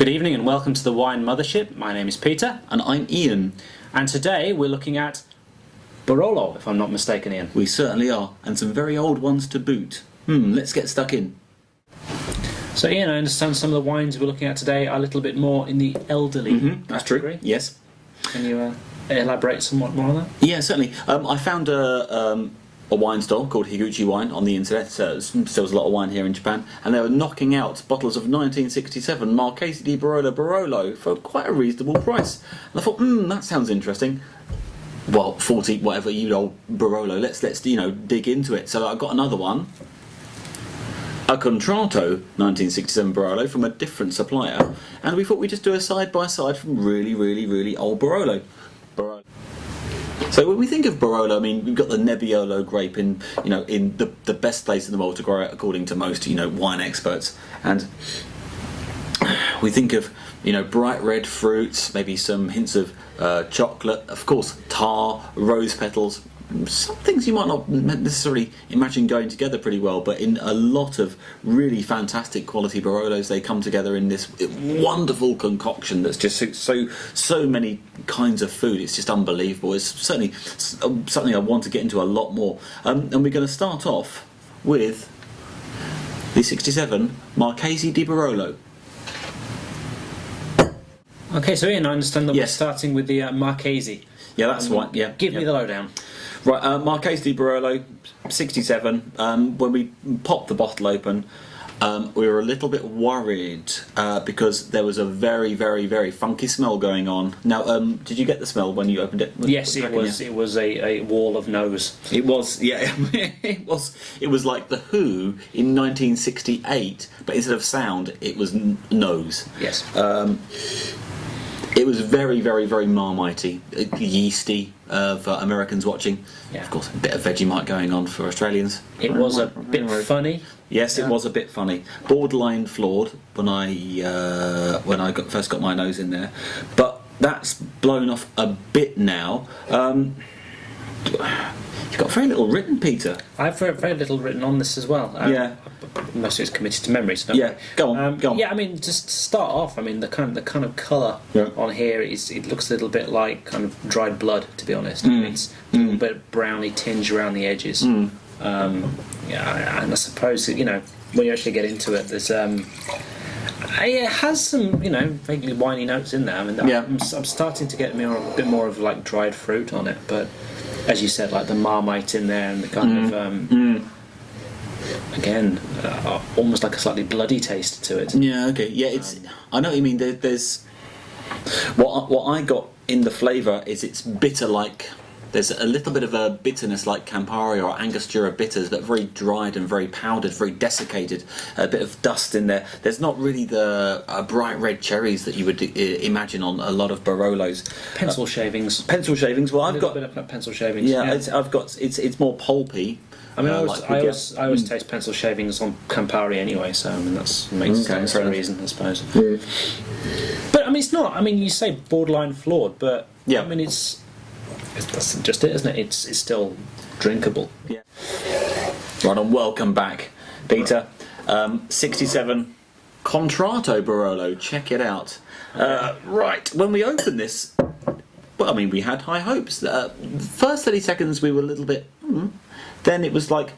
Good evening and welcome to the Wine Mothership. My name is Peter. And I'm Ian. And today we're looking at Barolo, if I'm not mistaken, Ian. We certainly are, and some very old ones to boot. Let's get stuck in. So Ian, I understand some of the wines we're looking at today are a little bit more in the elderly That's category. true, yes. Can you elaborate somewhat more on that? Yeah, certainly. I found a wine store called Higuchi Wine on the internet. Sells a lot of wine here in Japan, and they were knocking out bottles of 1967 Marchese di Barolo for quite a reasonable price. And I thought, that sounds interesting. Well, 40 whatever you old Barolo. Let's dig into it. So I got another one, a Contratto 1967 Barolo from a different supplier, and we thought we'd just do a side by side from really old Barolo. So when we think of Barolo, I mean, we've got the Nebbiolo grape in the best place in the world to grow it, according to most wine experts, and we think of bright red fruits, maybe some hints of chocolate, of course tar, rose petals. Some things you might not necessarily imagine going together pretty well, but in a lot of really fantastic quality Barolos, they come together in this wonderful concoction that's just so many kinds of food. It's just unbelievable. It's certainly something I want to get into a lot more. And we're going to start off with the 67 Marchese di Barolo. Okay, so Ian, I understand that we're starting with the Marchese. Yeah, that's right. Yeah, Give me the lowdown. Right, Marchese di Barolo, 67. When we popped the bottle open, we were a little bit worried because there was a very funky smell going on. Now, did you get the smell when you opened it? Yes, it was. It was a wall of nose. It was, yeah. It was like the Who in 1968, but instead of sound, it was nose. Yes. It was very Marmitey, yeasty for Americans watching. Yeah. Of course, a bit of Vegemite going on for Australians. It was a bit funny. Yes, it was a bit funny. Borderline flawed when I first got my nose in there, but that's blown off a bit now. You've got very little written, Peter. I've very little written on this as well. Yeah. Most of it's committed to memory. So go on. Yeah, I mean, just to start off, I mean, the kind of colour on here it looks a little bit like kind of dried blood, to be honest. It's a little bit browny tinge around the edges. And I suppose when you actually get into it, there's it has some vaguely winey notes in there. I mean, I'm starting to get a bit more of like dried fruit on it, but as you said, like the Marmite in there and the kind of again, almost like a slightly bloody taste to it. Yeah, okay. Yeah, I know what you mean. There's what I got in the flavour is it's bitter, like there's a little bit of a bitterness like Campari or Angostura bitters, but very dried and very powdered, very desiccated. A bit of dust in there. There's not really the bright red cherries that you would imagine on a lot of Barolos. Pencil shavings. Pencil shavings. Well, I've got a bit of pencil shavings. Yeah, I've got. It's more pulpy. I mean, I always taste pencil shavings on Campari anyway, so I mean that makes sense for a reason, I suppose. But I mean, it's not. I mean, you say borderline flawed, but I mean, that's just it, isn't it? It's still drinkable. Yeah. Right on. Welcome back, Peter. 67 Contratto Barolo. Check it out. Right. When we opened this, well, I mean, we had high hopes. First 30 seconds, we were a little bit. Then it was like,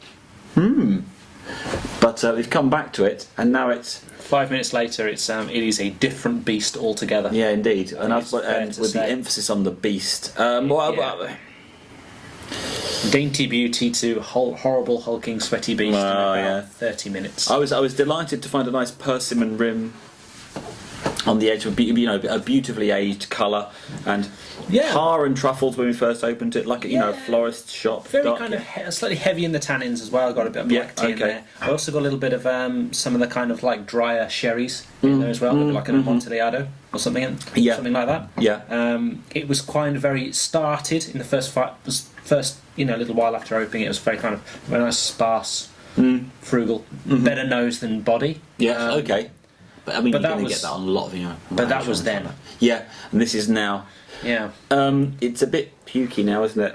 But we've come back to it, and now it's 5 minutes later. It is a different beast altogether. Yeah, indeed, and with the emphasis on the beast. Dainty beauty to horrible hulking sweaty beast in about 30 minutes. I was delighted to find a nice persimmon rim on the edge of a beautifully aged colour, and tar and truffles when we first opened it, like a florist shop. Very kind of slightly heavy in the tannins as well. Got a bit of black tea in there. I also got a little bit of some of the kind of like drier sherries in there as well, like an Amontillado or something. Something like that. Yeah. It was kind of very started in the first little while after opening. It was very kind of very nice, sparse, frugal, better nose than body. Yeah. Okay. But I mean, you're going to get that on a lot of But that was then. Yeah, and this is now. Yeah. It's a bit pukey now, isn't it?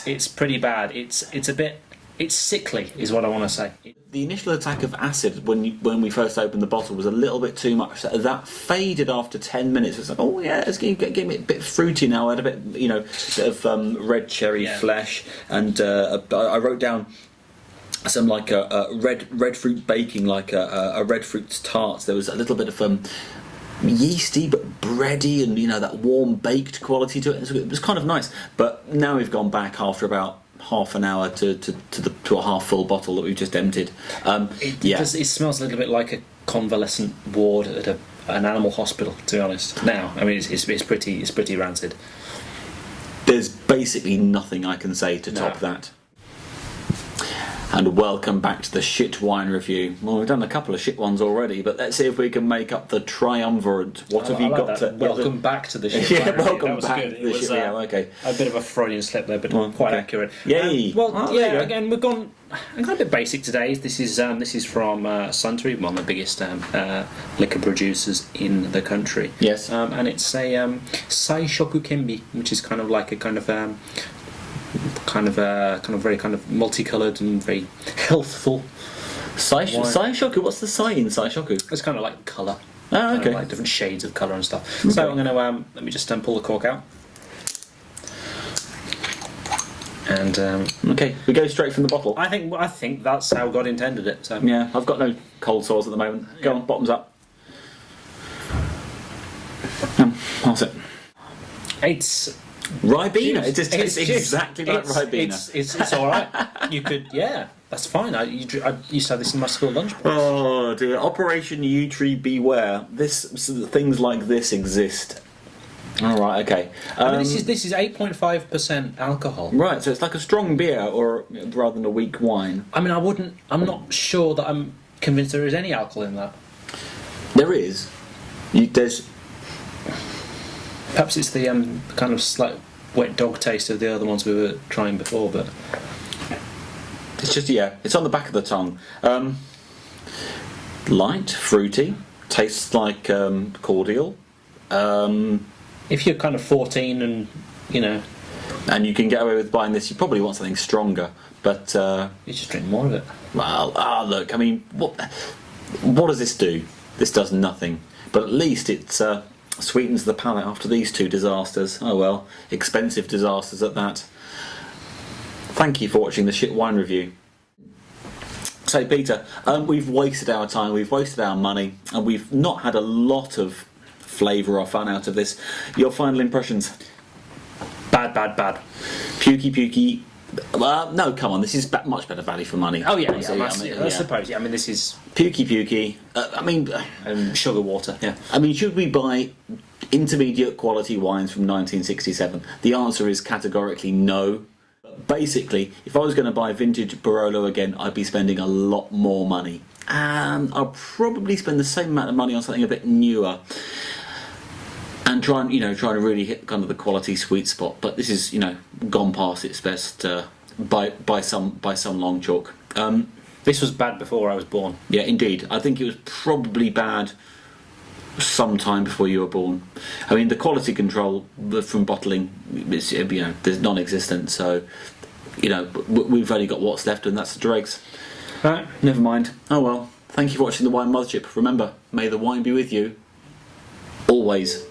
It's pretty bad. It's a bit It's sickly, is what I want to say. The initial attack of acid when we first opened the bottle was a little bit too much. That faded after 10 minutes. It's like, oh yeah, it's getting a bit fruity now. I had a bit, bit of red cherry flesh, and I wrote down some like a red fruit baking, like a red fruit tarts. There was a little bit of yeasty but bready, and that warm baked quality to it. It was kind of nice. But now we've gone back after about half an hour to a half full bottle that we've just emptied. It smells a little bit like a convalescent ward at an animal hospital, to be honest. Now, I mean, it's pretty rancid. There's basically nothing I can say to top that. And welcome back to the shit wine review. Well, we've done a couple of shit ones already, but let's see if we can make up the triumvirate. What have you got? Welcome back to the shit wine review. Welcome back to the shit. Yeah, okay. A bit of a Freudian slip there, but quite accurate. Yay! Again, we've gone. I'm going a bit basic today. This is from Suntory, one of the biggest liquor producers in the country. Yes. And it's a Saishoku Kenbi, which is kind of like a kind of very kind of multicoloured and very healthful. Saishoku. What's the sai in Saishoku? It's kind of like colour. Oh, okay. Like different shades of colour and stuff. Okay. So I'm going to let me just pull the cork out. And okay, we go straight from the bottle. I think that's how God intended it. So yeah, I've got no cold sores at the moment. Go on, bottoms up. Pass it. It's Ribena. It just tastes exactly like Ribena. It's all right. You could, that's fine. I used to have this in my school lunchbox. Oh dear! Operation U Tree Beware. Things like this exist. All right. Okay. This is 8.5% alcohol. Right. So it's like a strong beer, or rather than a weak wine. I mean, I'm not sure that I'm convinced there is any alcohol in that. There is. There's. Perhaps it's the kind of slight wet dog taste of the other ones we were trying before, but it's just it's on the back of the tongue. Light, fruity, tastes like cordial. If you're kind of 14 and and you can get away with buying this, you probably want something stronger. But you just drink more of it. Well, look, I mean, what does this do? This does nothing. But at least it's sweetens the palate after these two disasters. Oh well, expensive disasters at that. Thank you for watching the shit wine review. So Peter, we've wasted our time, we've wasted our money, and we've not had a lot of flavour or fun out of this. Your final impressions? Bad. Pukey. No, come on, this is much better value for money. Oh yeah, I suppose. Yeah, I mean, this is pukey. Sugar water. Yeah. I mean, should we buy intermediate quality wines from 1967? The answer is categorically no. Basically, if I was going to buy vintage Barolo again, I'd be spending a lot more money. I'll probably spend the same amount of money on something a bit newer, and trying to really hit kind of the quality sweet spot. But this is gone past its best by some long chalk. This was bad before I was born. Yeah, indeed. I think it was probably bad sometime before you were born. I mean, the quality control from bottling is there's non-existent. So we've only got what's left, and that's the dregs. Right. Never mind. Oh well. Thank you for watching the Wine Mothership. Remember, may the wine be with you always.